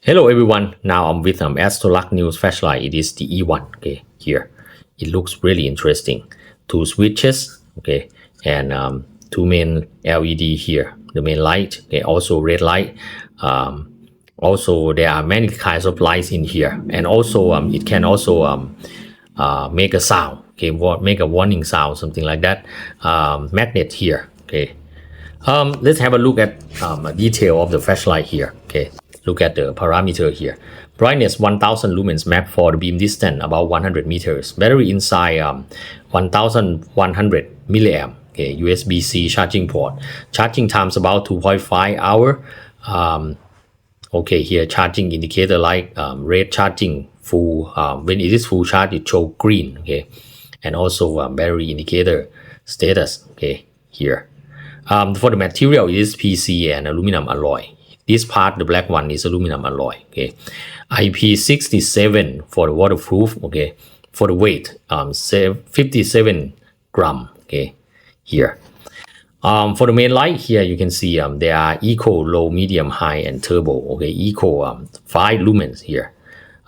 Hello everyone, now I'm with Astrolux news flashlight. It is the E1. Okay, here it looks really interesting. Two switches, okay, and two main LED here, the main light, okay, also red light. Also there are many kinds of lights in here, and also it can also make a sound, okay, make a warning sound, something like that. Magnet here, okay. Let's have a look at a detail of the flashlight here. Okay, look at the parameter here. Brightness 1000 lumens map for the beam distance about 100 meters. Battery inside 1100 milliamp. Okay, USB-C charging port. Charging times about 2.5 hour. Okay, here charging indicator light, red charging full. When it is full charge, it show green. Okay, and also battery indicator status. Okay, here. For the material, it is PC and aluminum alloy. This part, the black one, is aluminum alloy. Okay, IP67 for the waterproof. Okay, for the weight, 57 gram. Okay, here. For the main light here, you can see there are eco, low, medium, high, and turbo. Okay, eco 5 lumens here.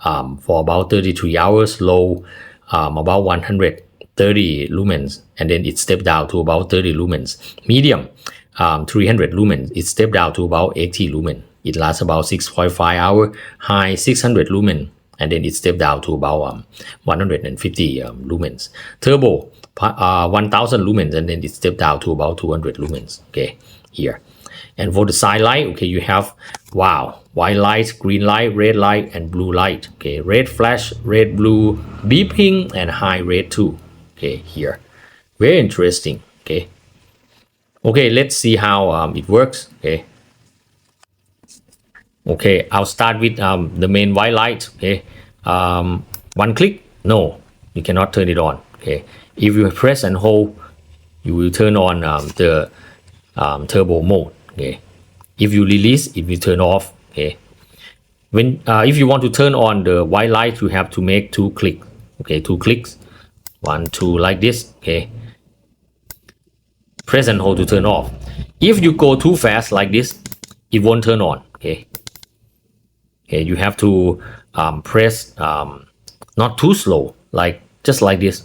For about 33 hours, low about 130 lumens, and then it stepped down to about 30 lumens. Medium 300 lumens, it stepped down to about 80 lumen. It lasts about 6.5 hours. High 600 lumen, and then it stepped down to about 150 lumens. Turbo 1000 lumens, and then it stepped down to about 200 lumens. Okay, here. And for the side light, okay, you have white light, green light, red light, and blue light. Okay, red flash, red, blue, beeping, and high red too. Okay, here, very interesting. Okay, let's see how it works. Okay, I'll start with the main white light. Okay, one click, no, you cannot turn it on. Okay, if you press and hold, you will turn on the turbo mode. Okay, if you release, it will turn off. Okay, when if you want to turn on the white light, you have to make 2 clicks. Okay, 2 clicks, 1, 2, like this. Okay, press and hold to turn off. If you go too fast like this, it won't turn on. Okay, you have to press not too slow, like just like this.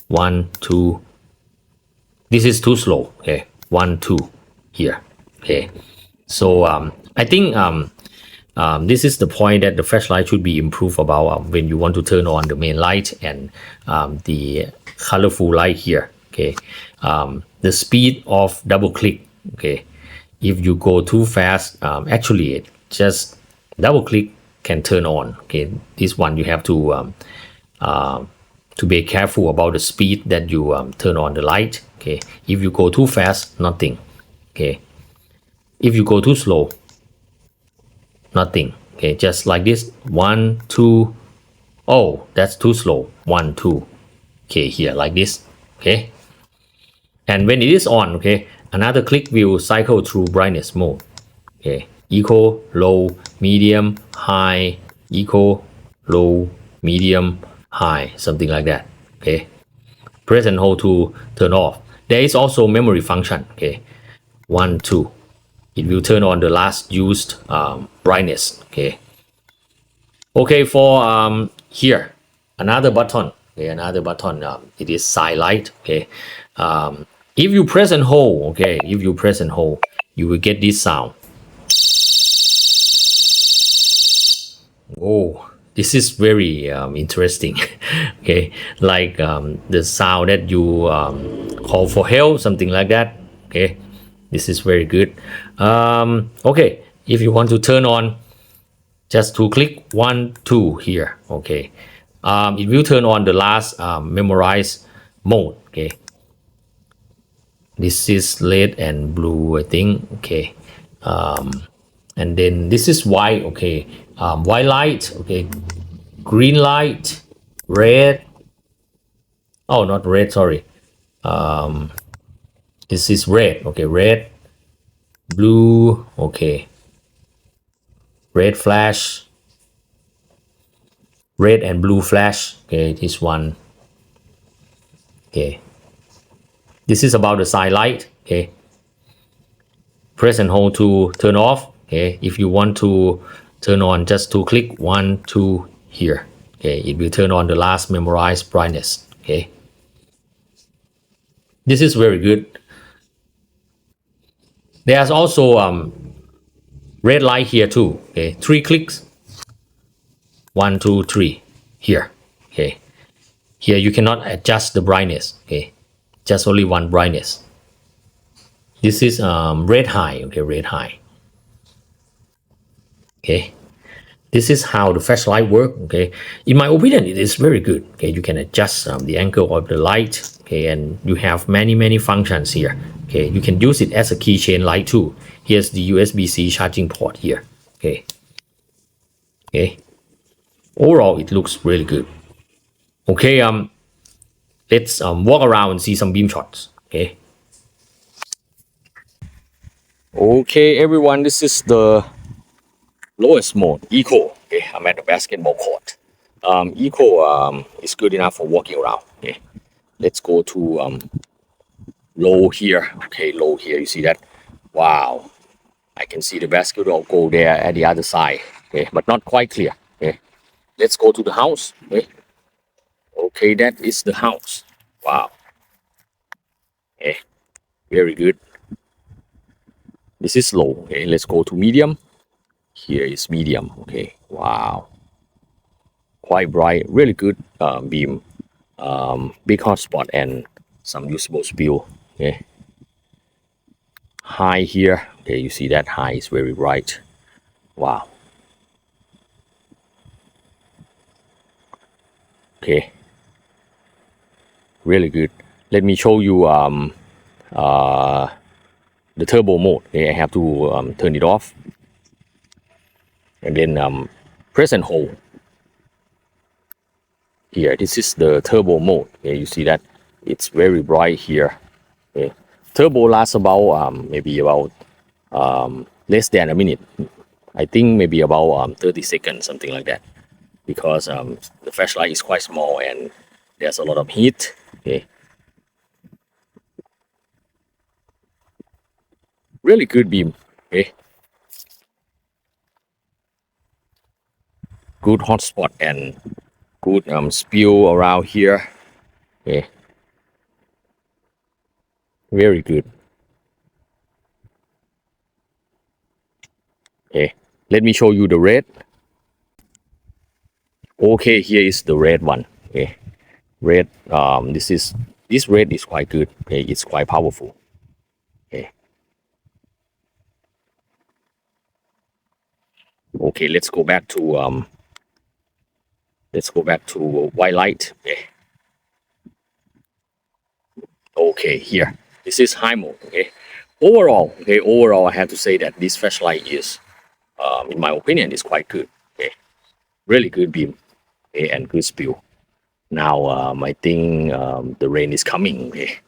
1, 2. This is too slow. Okay, 1, 2 here. Okay, so I think this is the point that the flashlight should be improved about when you want to turn on the main light and the colorful light here. Okay, the speed of double click. Okay, if you go too fast, actually it just double click can turn on. Okay, this one you have to be careful about the speed that you turn on the light. Okay, if you go too fast, nothing. Okay, if you go too slow, nothing. Okay, just like this. 1, 2. Oh, that's too slow. 1, 2. Okay, here like this. Okay, and when it is on, okay, another click will cycle through brightness mode. Okay, eco, low, medium, high, eco, low, medium, high, something like that. Okay, press and hold to turn off. There is also memory function. Okay, 1, 2. It will turn on the last used brightness. Okay, for here another button. Okay, another button. It is side light. Okay, if you press and hold, okay, if you press and hold, you will get this sound. Oh, this is very interesting. Okay, like the sound that you call for help, something like that. Okay, this is very good. Okay, if you want to turn on, just 2 click, 1, 2 here. Okay, it will turn on the last memorized mode. Okay, this is red and blue, I think. Okay, and then this is white. Okay, white light. Okay, green light, red. Oh, not red, sorry. This is red. Okay, red, blue. Okay, red flash, red and blue flash. Okay, this one. Okay, this is about the side light. Okay, press and hold to turn off. Okay, if you want to turn on just 2 click, 1 2 here. Okay, it will turn on the last memorized brightness. Okay, this is very good. There's also red light here too. Okay, 3 clicks, 1 2 3 here. Okay, here you cannot adjust the brightness. Okay, just only one brightness. This is red high. Okay, red high. Okay, this is how the flashlight work. Okay, in my opinion, it is very good. Okay, you can adjust the angle of the light. Okay, and you have many functions here. Okay, you can use it as a keychain light too. Here's the USB-C charging port here. Okay, okay. Overall, it looks really good. Okay, let's walk around and see some beam shots. Okay. Okay, everyone, this is the lowest mode, Eco. Okay, I'm at the basketball court. Eco is good enough for walking around. Okay, let's go to low here. Okay, low here. You see that? Wow, I can see the basketball goal there at the other side. Okay, but not quite clear. Okay, let's go to the house. Okay, okay, that is the house. Wow. Okay, very good. This is low. Okay, let's go to medium. Here is medium. Okay, wow, quite bright, really good beam, big hotspot and some usable spill. Okay, high here. Okay, you see that high is very bright. Wow. Okay, really good. Let me show you the turbo mode. Okay, I have to turn it off and then press and hold. Here, this is the turbo mode. Okay, you see that it's very bright here. Okay, turbo lasts about maybe about less than a minute. I think maybe about 30 seconds, something like that, because the flashlight is quite small and there's a lot of heat. Okay, really good beam. Okay, good hotspot and good spill around here. Okay, very good. Okay, let me show you the red. Okay, here is the red one. Okay, red. This red is quite good. Okay, it's quite powerful. Okay. Okay, let's go back to white light. Okay. Okay, here. This is high mode. Okay. Overall, I have to say that this flashlight is, in my opinion, is quite good. Okay. Really good beam. Okay, and good spill. Now, I think the rain is coming. Okay.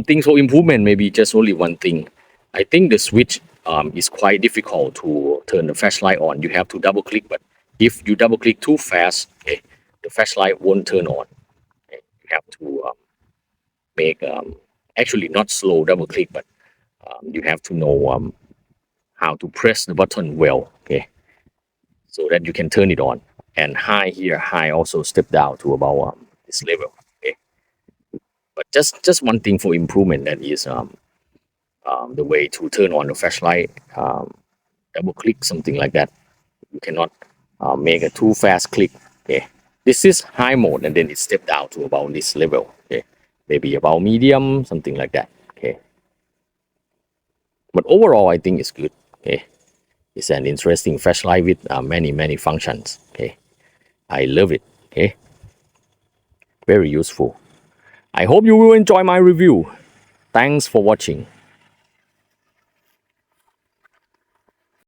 Things for improvement, maybe just only one thing. I think the switch is quite difficult to turn the flashlight on. You have to double click, but if you double click too fast, okay, the flashlight won't turn on. Okay. You have to make actually not slow double click, but you have to know how to press the button well, okay, so that you can turn it on. And high here, high also step down to about this level. Okay, but just one thing for improvement, that is the way to turn on the flashlight. Double click, something like that. You cannot make a too fast click. Okay, this is high mode, and then it step down to about this level. Okay, maybe about medium, something like that. Okay, but overall, I think it's good. Okay, it's an interesting flashlight with many functions. Okay, I love it. Okay, very useful. I hope you will enjoy my review. Thanks for watching.